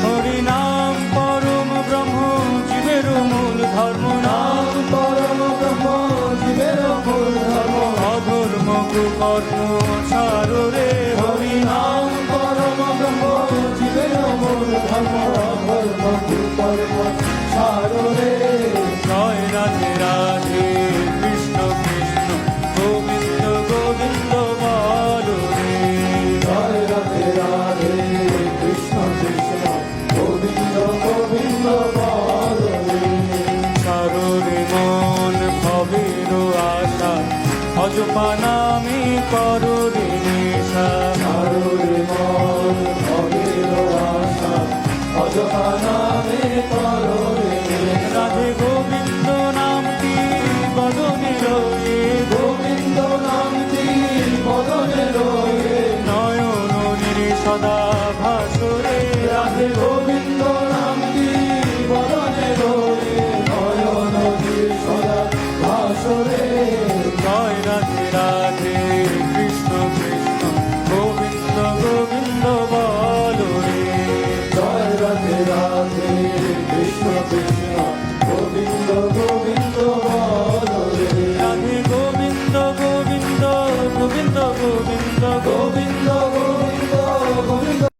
হরি নাম পরম ব্রহ্ম জীবের মূল ধর্ম, নাম পরম ব্রহ্ম জীবের মূল ধর্ম, অধর্ম কুকর্ম ছাড়ো রে হরি নাম পরম ব্রহ্ম জীবের মূল ধর্ম, অধর্ম কুকর্ম ছাড়ো রে। জয় রাধে রাধে কৃষ্ণ কৃষ্ণ গোবিন্দ গোবিন্দ বলো রে। জয় রাধে রাধে কৃষ্ণ কৃষ্ণ গোবিন্দ গোবিন্দ বলো রে। ছাড়ো রে মন ভবের আশা, অজপা নামে করো রে নেশা। ছাড়ো রে মন ভবের আশা, অযথা নামে করো রে নেশা। রাধে গোবিন্দ নামটি বদনে রয়ে, গোবিন্দ নামটি বদনে রয়ে, নয়ন নিরে সদা ভাসরে। রাধে গোবিন্দ নামটি বদনে রয়ে, নয়ন সদা ভাসরে। জয় রাধে রাধে কৃষ্ণ কৃষ্ণ গোবিন্দ গোবিন্দ বলো রে। জয় রাধে রাধে কৃষ্ণ কৃষ্ণ